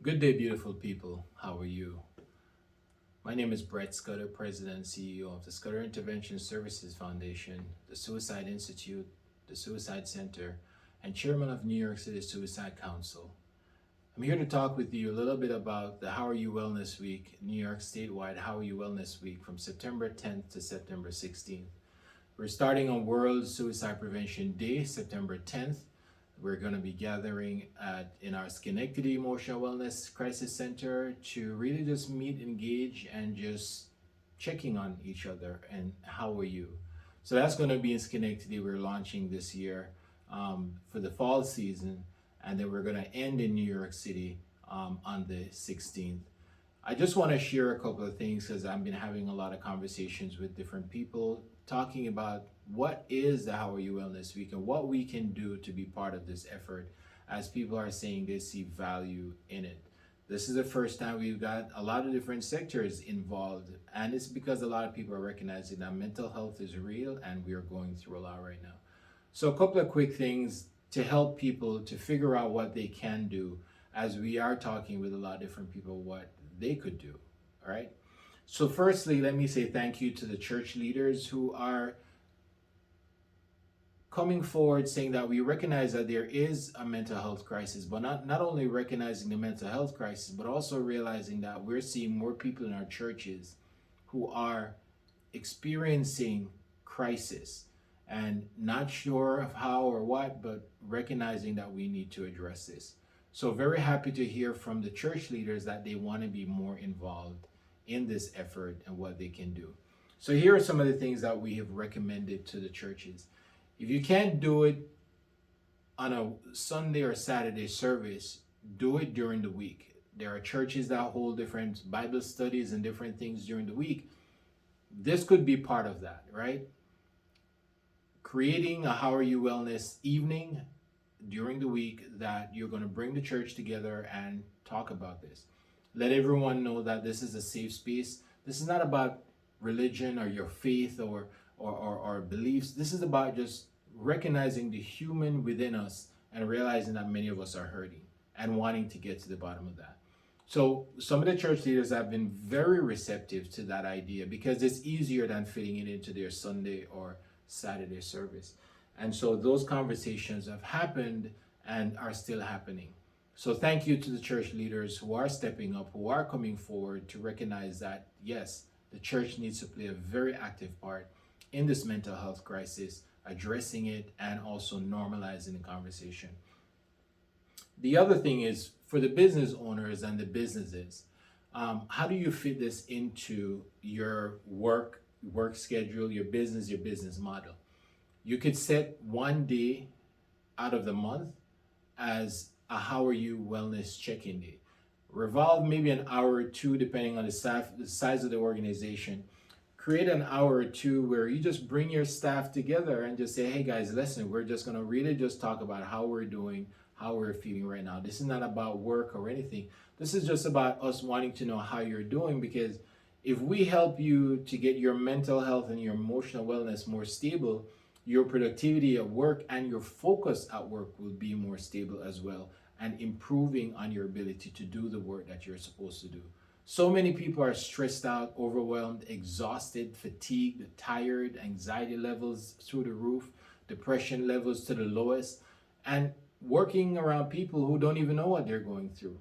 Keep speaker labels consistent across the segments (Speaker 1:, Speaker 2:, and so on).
Speaker 1: Good day, beautiful people. How are you? My name is Brett Scudder, President and CEO of the Scudder Intervention Services Foundation, the Suicide Institute, the Suicide Center, and Chairman of New York City Suicide Council. I'm here to talk with you a little bit about the How Are You Wellness Week, New York statewide How Are You Wellness Week from September 10th to September 16th. We're starting on World Suicide Prevention Day, September 10th. We're going to be gathering in our Schenectady Emotional Wellness Crisis Center to really just meet, engage, and just checking on each other and how are you. So that's going to be in Schenectady. We're launching this year for the fall season, and then we're going to end in New York City on the 16th. I just want to share a couple of things because I've been having a lot of conversations with different people talking about what is the How Are You Wellness Week and what we can do to be part of this effort as people are saying they see value in it. This is the first time we've got a lot of different sectors involved, and it's because a lot of people are recognizing that mental health is real and we are going through a lot right now. So a couple of quick things to help people to figure out what they can do as we are talking with a lot of different people what they could do. All right. So firstly, let me say thank you to the church leaders who are coming forward saying that we recognize that there is a mental health crisis, but not only recognizing the mental health crisis, but also realizing that we're seeing more people in our churches who are experiencing crisis and not sure of how or what, but recognizing that we need to address this. So very happy to hear from the church leaders that they want to be more involved in this effort and what they can do. So here are some of the things that we have recommended to the churches. If you can't do it on a Sunday or Saturday service, do it during the week. There are churches that hold different Bible studies and different things during the week. This could be part of that, right? Creating a How Are You Wellness evening during the week that you're going to bring the church together and talk about this. Let everyone know that this is a safe space. This is not about religion or your faith or beliefs. This is about just recognizing the human within us and realizing that many of us are hurting and wanting to get to the bottom of that. So some of the church leaders have been very receptive to that idea because it's easier than fitting it into their Sunday or Saturday service. And so those conversations have happened and are still happening. So thank you to the church leaders who are stepping up, who are coming forward to recognize that, yes, the church needs to play a very active part in this mental health crisis, addressing it and also normalizing the conversation. The other thing is for the business owners and the businesses, how do you fit this into your work schedule, your business model? You could set one day out of the month as a How Are You Wellness check-in day. Revolve maybe an hour or two, depending on the size of the organization. Create an hour or two where you just bring your staff together and just say, hey guys, listen, we're just going to really just talk about how we're doing, how we're feeling right now. This is not about work or anything. This is just about us wanting to know how you're doing, because if we help you to get your mental health and your emotional wellness more stable, your productivity at work and your focus at work will be more stable as well, and improving on your ability to do the work that you're supposed to do. So many people are stressed out, overwhelmed, exhausted, fatigued, tired, anxiety levels through the roof, depression levels to the lowest, and working around people who don't even know what they're going through.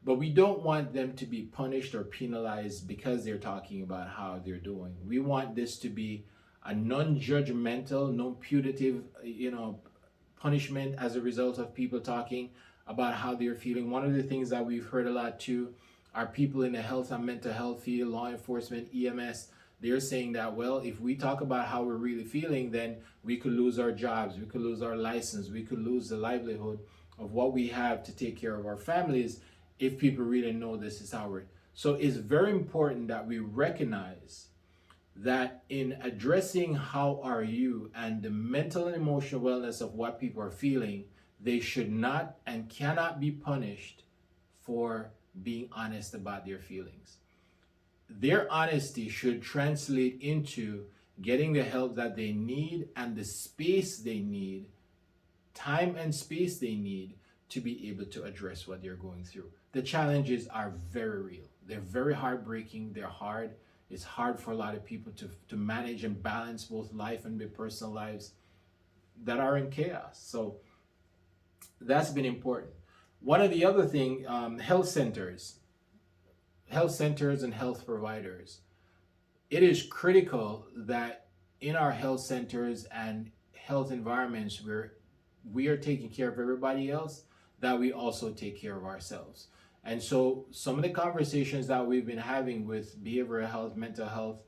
Speaker 1: But we don't want them to be punished or penalized because they're talking about how they're doing. We want this to be a non-judgmental, non-punitive, punishment as a result of people talking about how they're feeling. One of the things that we've heard a lot too are people in the health and mental health field, law enforcement, EMS. They're saying that, well, if we talk about how we're really feeling, then we could lose our jobs, we could lose our license, we could lose the livelihood of what we have to take care of our families if people really know this is how we're. So it's very important that we recognize that in addressing how are you and the mental and emotional wellness of what people are feeling, they should not and cannot be punished for being honest about their feelings. Their honesty should translate into getting the help that they need and the space they need, time and space they need to be able to address what they're going through. The challenges are very real. They're very heartbreaking. They're hard. It's hard for a lot of people to manage and balance both life and their personal lives that are in chaos. So that's been important. One of the other thing, health centers and health providers. It is critical that in our health centers and health environments where we are taking care of everybody else, that we also take care of ourselves. And so some of the conversations that we've been having with behavioral health, mental health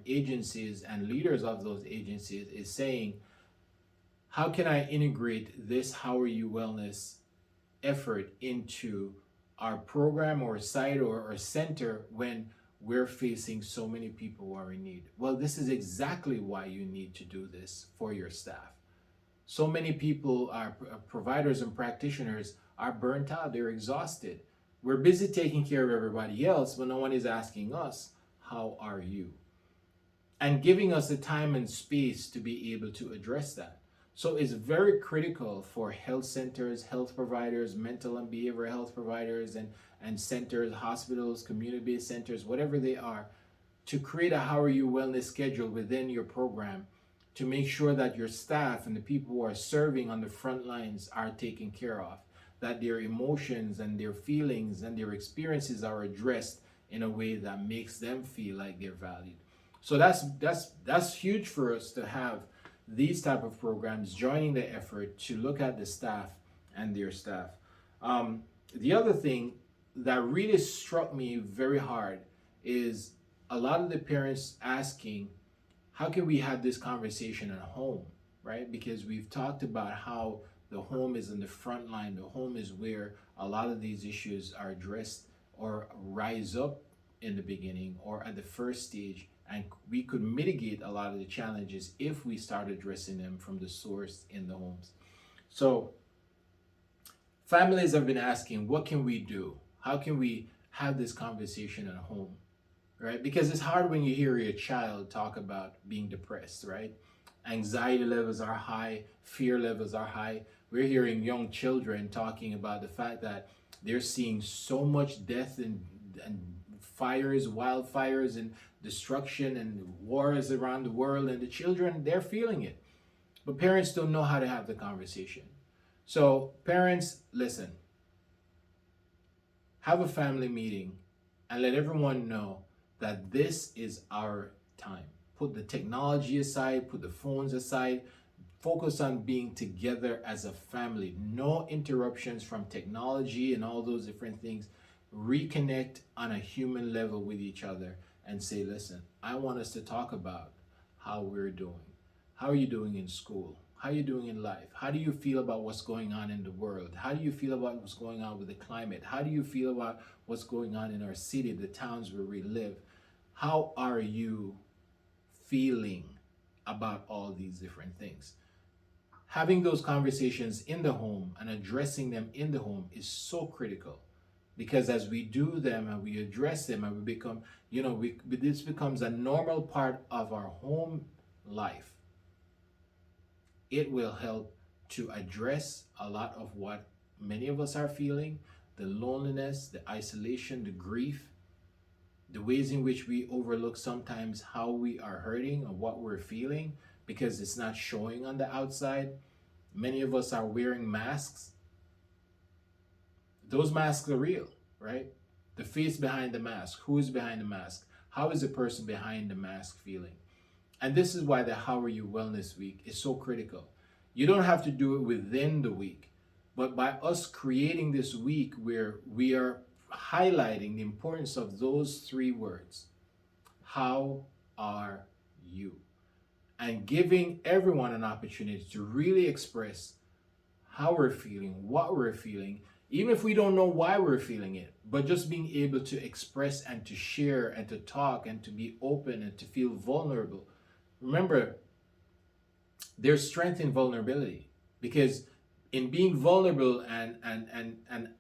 Speaker 1: agencies and leaders of those agencies is saying, how can I integrate this How Are You Wellness effort into our program or site or center when we're facing so many people who are in need? Well, this is exactly why you need to do this for your staff. So many people, are providers and practitioners, are burnt out. They're exhausted. We're busy taking care of everybody else, but no one is asking us, how are you? And giving us the time and space to be able to address that. So it's very critical for health centers, health providers, mental and behavioral health providers, and centers, hospitals, community-based centers, whatever they are, to create a How Are You Wellness schedule within your program to make sure that your staff and the people who are serving on the front lines are taken care of, that their emotions and their feelings and their experiences are addressed in a way that makes them feel like they're valued. So that's huge for us to have these type of programs joining the effort to look at the staff and their staff. The other thing that really struck me very hard is a lot of the parents asking, how can we have this conversation at home, right? Because we've talked about how the home is in the front line. The home is where a lot of these issues are addressed or rise up in the beginning or at the first stage. And we could mitigate a lot of the challenges if we start addressing them from the source in the homes. So families have been asking, what can we do? How can we have this conversation at home, right? Because it's hard when you hear your child talk about being depressed, right? Anxiety levels are high, fear levels are high. We're hearing young children talking about the fact that they're seeing so much death and fires, wildfires, and destruction and wars around the world, and the children, they're feeling it. But parents don't know how to have the conversation. So parents, listen, have a family meeting and let everyone know that this is our time. Put the technology aside, put the phones aside, focus on being together as a family. No interruptions from technology and all those different things. Reconnect on a human level with each other and say, listen, I want us to talk about how we're doing. How are you doing in school? How are you doing in life? How do you feel about what's going on in the world? How do you feel about what's going on with the climate? How do you feel about what's going on in our city, the towns where we live? How are you feeling about all these different things? Having those conversations in the home and addressing them in the home is so critical, because as we do them and we address them and we become, this becomes a normal part of our home life. It will help to address a lot of what many of us are feeling, the loneliness, the isolation, the grief, the ways in which we overlook sometimes how we are hurting or what we're feeling because it's not showing on the outside. Many of us are wearing masks. Those masks are real, right? The face behind the mask. Who is behind the mask? How is the person behind the mask feeling? And this is why the How Are You Wellness Week is so critical. You don't have to do it within the week, but by us creating this week where we are highlighting the importance of those three words, how are you? And giving everyone an opportunity to really express how we're feeling, what we're feeling, even if we don't know why we're feeling it, but just being able to express and to share and to talk and to be open and to feel vulnerable. Remember, there's strength in vulnerability, because in being vulnerable and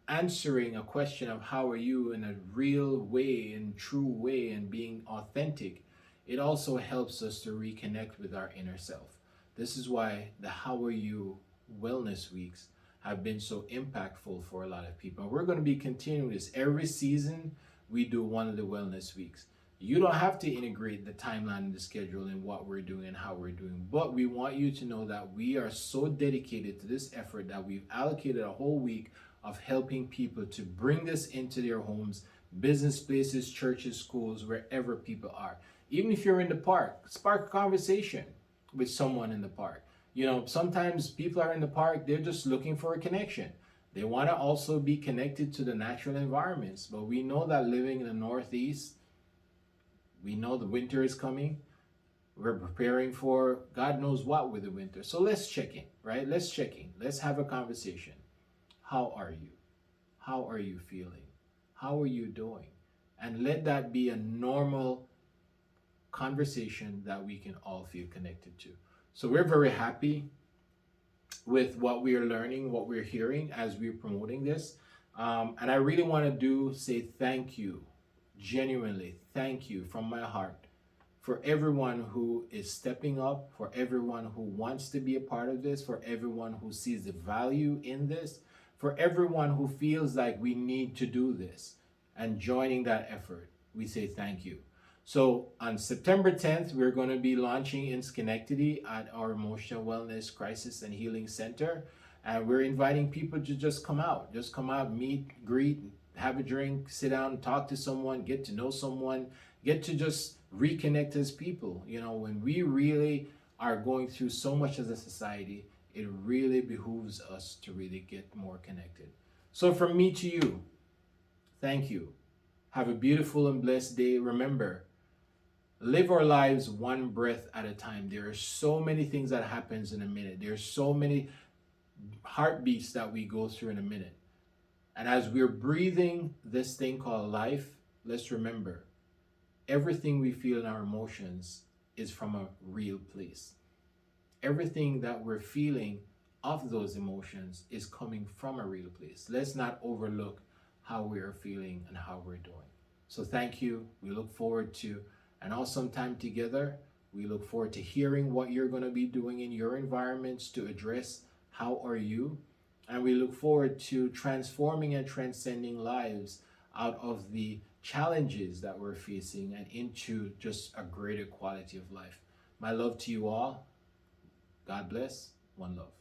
Speaker 1: answering a question of how are you in a real way, in true way, and being authentic, it also helps us to reconnect with our inner self. This is why the How Are You Wellness Weeks have been so impactful for a lot of people. And we're going to be continuing this. Every season, we do one of the wellness weeks. You don't have to integrate the timeline and the schedule in what we're doing and how we're doing, but we want you to know that we are so dedicated to this effort that we've allocated a whole week of helping people to bring this into their homes, business places, churches, schools, wherever people are. Even if you're in the park, spark a conversation with someone in the park. You know, sometimes people are in the park, they're just looking for a connection. They want to also be connected to the natural environments. But we know that living in the Northeast, we know the winter is coming. We're preparing for God knows what with the winter. So let's check in, right? Let's check in. Let's have a conversation. How are you? How are you feeling? How are you doing? And let that be a normal conversation that we can all feel connected to. So we're very happy with what we are learning, what we're hearing as we're promoting this. And I really want to say thank you, genuinely thank you from my heart for everyone who is stepping up, for everyone who wants to be a part of this, for everyone who sees the value in this, for everyone who feels like we need to do this and joining that effort. We say thank you. So on September 10th, we're going to be launching in Schenectady at our Emotional Wellness Crisis and Healing Center. And we're inviting people to just come out, meet, greet, have a drink, sit down, talk to someone, get to know someone, get to just reconnect as people. You know, when we really are going through so much as a society, it really behooves us to really get more connected. So from me to you, thank you. Have a beautiful and blessed day. Remember, live our lives one breath at a time. There are so many things that happens in a minute. There's so many heartbeats that we go through in a minute. And as we're breathing this thing called life, let's remember, everything we feel in our emotions is from a real place. Everything that we're feeling of those emotions is coming from a real place. Let's not overlook how we are feeling and how we're doing. So thank you. We look forward to an awesome time together. We look forward to hearing what you're going to be doing in your environments to address how are you. And we look forward to transforming and transcending lives out of the challenges that we're facing and into just a greater quality of life. My love to you all. God bless. One love.